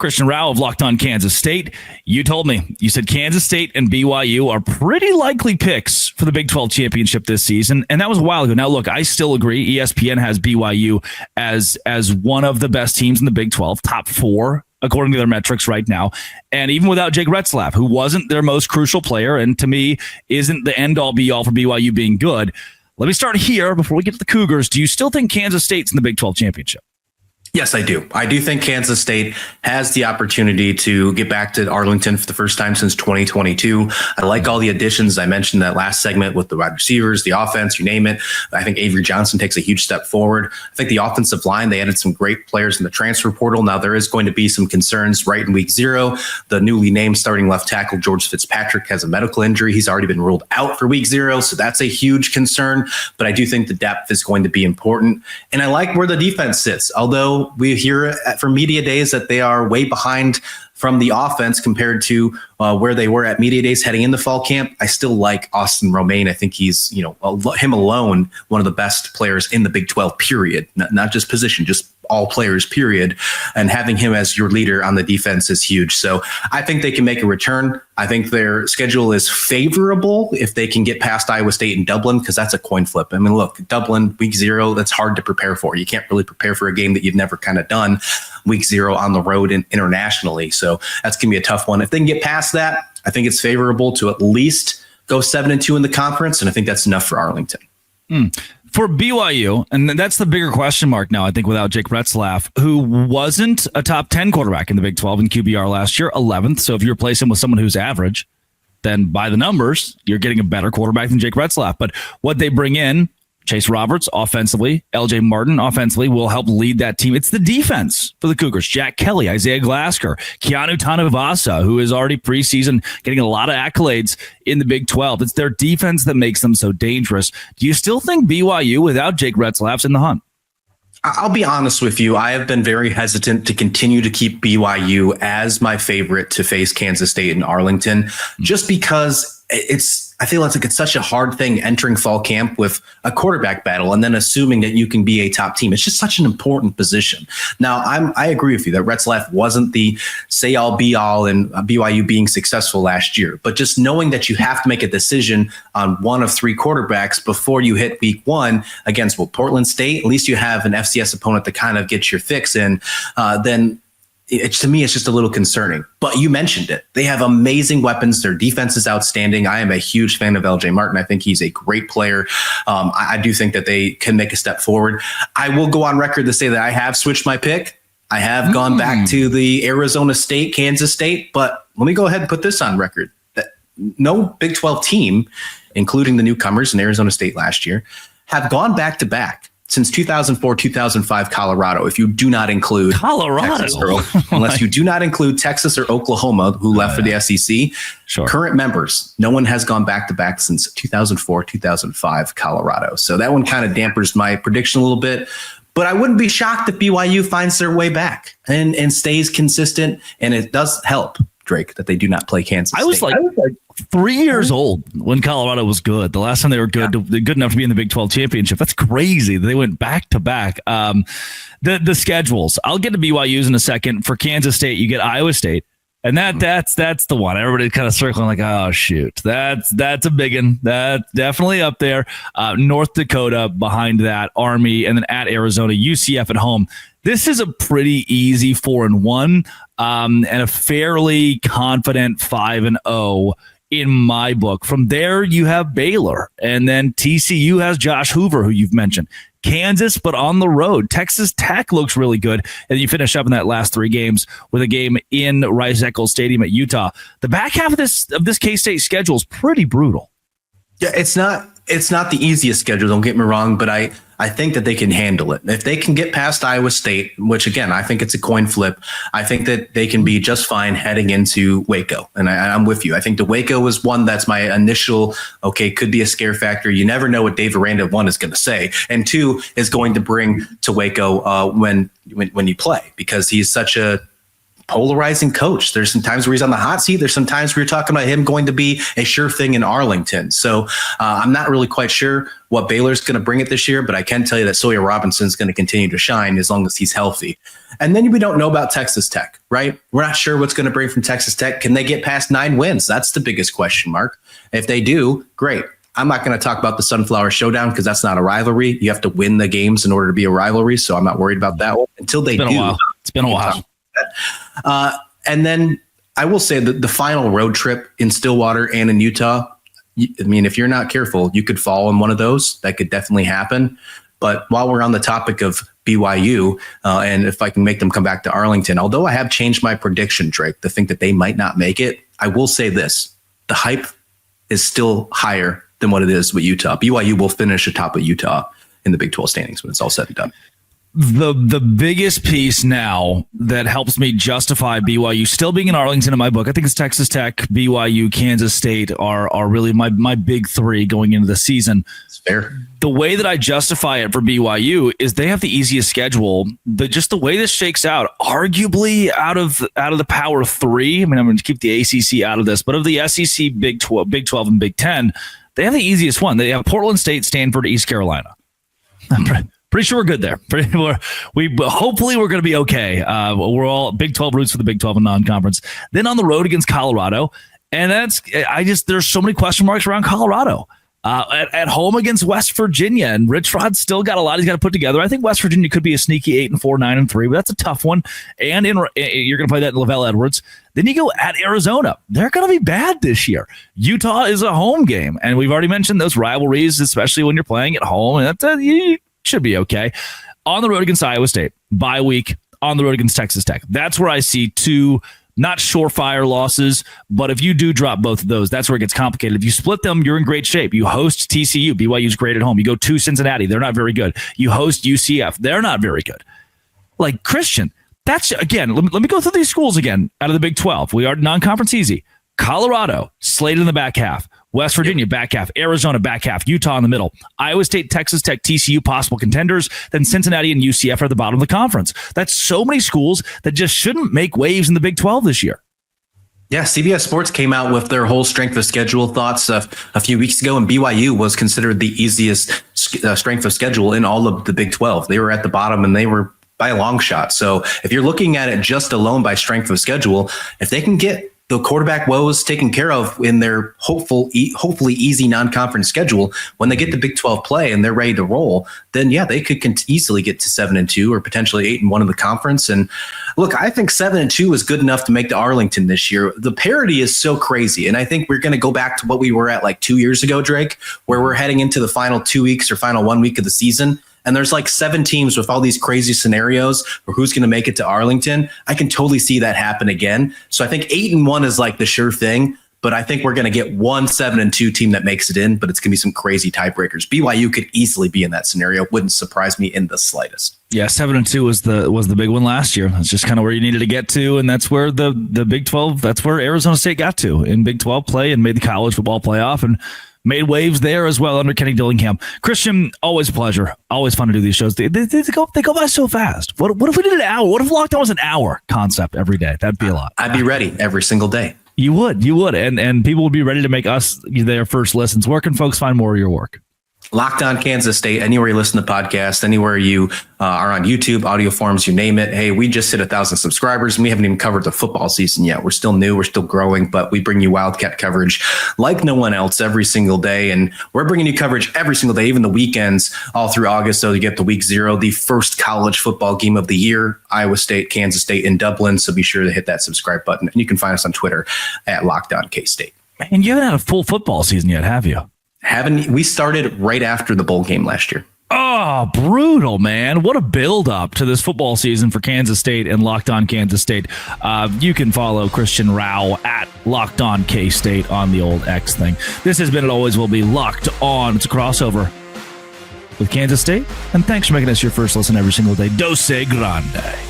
Christian Rao of Locked On Kansas State. You told me, you said Kansas State and BYU are pretty likely picks for the Big 12 championship this season. And that was a while ago. Now, look, I still agree. ESPN has BYU as one of the best teams in the Big 12, top 4, according to their metrics right now. And even without Jake Retzlaff, who wasn't their most crucial player, and to me isn't the end-all be-all for BYU being good. Let me start here before we get to the Cougars. Do you still think Kansas State's in the Big 12 championship? Yes, I do. I do think Kansas State has the opportunity to get back to Arlington for the first time since 2022. I like all the additions. I mentioned that last segment with the wide receivers, the offense, you name it. I think Avery Johnson takes a huge step forward. I think the offensive line, they added some great players in the transfer portal. Now, there is going to be some concerns right in week 0. The newly named starting left tackle, George Fitzpatrick, has a medical injury. He's already been ruled out for week 0, so that's a huge concern. But I do think the depth is going to be important. And I like where the defense sits, although we hear from media days that they are way behind from the offense compared to where they were at media days heading into fall camp. I still like Austin Romaine. I think he's, him alone, one of the best players in the Big 12, period. Not just position, just all players, period. And having him as your leader on the defense is huge. So I think they can make a return. I think their schedule is favorable if they can get past Iowa State and Dublin, because that's a coin flip. I mean, look, Dublin, week 0, that's hard to prepare for. You can't really prepare for a game that you've never kind of done week 0 on the road and internationally. So that's going to be a tough one. If they can get past that, I think it's favorable to at least go 7-2 in the conference. And I think that's enough for Arlington. For BYU, and that's the bigger question mark now, I think, without Jake Retzlaff, who wasn't a top 10 quarterback in the Big 12 in QBR last year, 11th. So if you replace him with someone who's average, then by the numbers, you're getting a better quarterback than Jake Retzlaff. But what they bring in, Chase Roberts offensively, LJ Martin offensively, will help lead that team. It's the defense for the Cougars. Jack Kelly, Isaiah Glasker, Keanu Tanuvasa, who is already preseason getting a lot of accolades in the Big 12. It's their defense that makes them so dangerous. Do you still think BYU without Jake Retzlaff's in the hunt? I'll be honest with you. I have been very hesitant to continue to keep BYU as my favorite to face Kansas State and Arlington, just because I feel like it's such a hard thing entering fall camp with a quarterback battle and then assuming that you can be a top team. It's just such an important position. Now, I agree with you that Retzlaff wasn't the say all be all in BYU being successful last year, but just knowing that you have to make a decision on one of 3 quarterbacks before you hit week 1 against Portland State, at least you have an FCS opponent to kind of get your fix in, then to me, it's just a little concerning. But you mentioned it. They have amazing weapons. Their defense is outstanding. I am a huge fan of LJ Martin. I think he's a great player. I do think that they can make a step forward. I will go on record to say that I have switched my pick. I have gone back to the Arizona State, Kansas State. But let me go ahead and put this on record. That no Big 12 team, including the newcomers in Arizona State last year, have gone back-to-back since 2004-2005 Colorado, if you do not include Colorado, unless you do not include Texas or Oklahoma, who left for the SEC. Sure. Current members, no one has gone back-to-back since 2004-2005 Colorado. So that one kind of dampers my prediction a little bit. But I wouldn't be shocked if BYU finds their way back and stays consistent. And it does help, Drake, that they do not play Kansas State. I was like 3 years old when Colorado was good. The last time they were good, good enough to be in the Big 12 championship. That's crazy. They went back to back. The schedules. I'll get to BYU's in a second. For Kansas State, you get Iowa State, and that's the one. Everybody kind of circling like, oh shoot, that's a big one. That's definitely up there. North Dakota behind that, Army, and then at Arizona, UCF at home. This is a pretty easy 4-1 and a fairly confident 5-0 in my book. From there, you have Baylor, and then TCU has Josh Hoover, who you've mentioned. Kansas, but on the road. Texas Tech looks really good, and you finish up in that last 3 games with a game in Rice-Eccles Stadium at Utah. The back half of this K-State schedule is pretty brutal. Yeah, it's not the easiest schedule, don't get me wrong, but I think that they can handle it. If they can get past Iowa State, which again, I think it's a coin flip, I think that they can be just fine heading into Waco. And I'm with you. I think the Waco is one that's my initial, could be a scare factor. You never know what Dave Aranda, 1, is going to say. And 2, is going to bring to Waco when you play, because he's such a polarizing coach. There's some times where he's on the hot seat. There's some times where you're talking about him going to be a sure thing in Arlington. So I'm not really quite sure what Baylor's going to bring it this year, but I can tell you that Sawyer Robinson's going to continue to shine as long as he's healthy. And then we don't know about Texas Tech, right? We're not sure what's going to bring from Texas Tech. Can they get past 9 wins? That's the biggest question mark. If they do, great. I'm not going to talk about the Sunflower Showdown because that's not a rivalry. You have to win the games in order to be a rivalry, so I'm not worried about that one until they do. It's been a while. And then I will say that the final road trip in Stillwater and in Utah, I mean, if you're not careful, you could fall in one of those. That could definitely happen. But while we're on the topic of BYU, and if I can make them come back to Arlington, although I have changed my prediction, Drake, to think that they might not make it, I will say this. The hype is still higher than what it is with Utah. BYU will finish atop of Utah in the Big 12 standings when it's all said and done. The biggest piece now that helps me justify BYU still being in Arlington in my book, I think it's Texas Tech, BYU, Kansas State are really my big 3 going into the season. It's fair. The way that I justify it for BYU is they have the easiest schedule. Just the way this shakes out, arguably out of the Power 3. I mean, I'm going to keep the ACC out of this, but of the SEC, Big 12, and Big 10, they have the easiest one. They have Portland State, Stanford, East Carolina. Pretty sure we're good there. Hopefully we're going to be okay. We're all Big 12 roots for the Big 12 and non-conference. Then on the road against Colorado, and there's so many question marks around Colorado. At home against West Virginia, and Rich Rod's still got a lot he's got to put together. I think West Virginia could be a sneaky 8-4, 9-3, but that's a tough one. And you're going to play that in Lavelle Edwards. Then you go at Arizona. They're going to be bad this year. Utah is a home game, and we've already mentioned those rivalries, especially when you're playing at home. And you should be okay. On the road against Iowa State, bye week. On the road against Texas Tech. That's where I see 2. Not surefire losses, but if you do drop both of those, that's where it gets complicated. If you split them, you're in great shape. You host TCU. BYU's great at home. You go to Cincinnati. They're not very good. You host UCF. They're not very good. Like Christian, that's, again, let me go through these schools again out of the Big 12. We are non-conference easy. Colorado, slated in the back half. West Virginia, back half. Arizona, back half. Utah in the middle. Iowa State, Texas Tech, TCU, possible contenders. Then Cincinnati and UCF are at the bottom of the conference. That's so many schools that just shouldn't make waves in the Big 12 this year. Yeah, CBS Sports came out with their whole strength of schedule thoughts a few weeks ago, and BYU was considered the easiest strength of schedule in all of the Big 12. They were at the bottom, and they were by a long shot. So if you're looking at it just alone by strength of schedule, if they can get the quarterback woes taken care of in their hopefully easy non-conference schedule, when they get the Big 12 play and they're ready to roll, then yeah, they could easily get to 7-2 or potentially 8-1 in the conference. And look, I think 7-2 is good enough to make the Arlington this year. The parity is so crazy. And I think we're going to go back to what we were at like 2 years ago, Drake, where we're heading into the final 2 weeks or final 1 week of the season. And there's like 7 teams with all these crazy scenarios for who's going to make it to Arlington. I can totally see that happen again. So I think 8-1 is like the sure thing, but I think we're going to get one 7-2 team that makes it in, but it's going to be some crazy tiebreakers. BYU could easily be in that scenario. Wouldn't surprise me in the slightest. Yeah, 7-2 was the big one last year. That's just kind of where you needed to get to, and that's where the Big 12, that's where Arizona State got to in Big 12 play and made the college football playoff and made waves there as well under Kenny Dillingham. Christian, always a pleasure. Always fun to do these shows. They go by so fast. What if we did an hour? What if lockdown was an hour concept every day? That'd be a lot. I'd be ready every single day. You would. And people would be ready to make us their first listens. Where can folks find more of your work? Locked On Kansas State, anywhere you listen to podcasts, anywhere you are on YouTube, audio forms, you name it. Hey, we just hit 1,000 subscribers and we haven't even covered the football season yet. We're still new. We're still growing, but we bring you Wildcat coverage like no one else every single day. And we're bringing you coverage every single day, even the weekends all through August. So you get the week 0, the first college football game of the year, Iowa State, Kansas State in Dublin. So be sure to hit that subscribe button. And you can find us on Twitter at Locked On K-State. And you haven't had a full football season yet, have you? We started right after the bowl game last year. Oh, brutal, man. What a build up to this football season for Kansas State and Locked On Kansas State. You can follow Christian Rao at Locked On K-State on the old X thing. This has been, it always will be, Locked On. It's a crossover with Kansas State. And thanks for making us your first listen every single day. Dose Grande.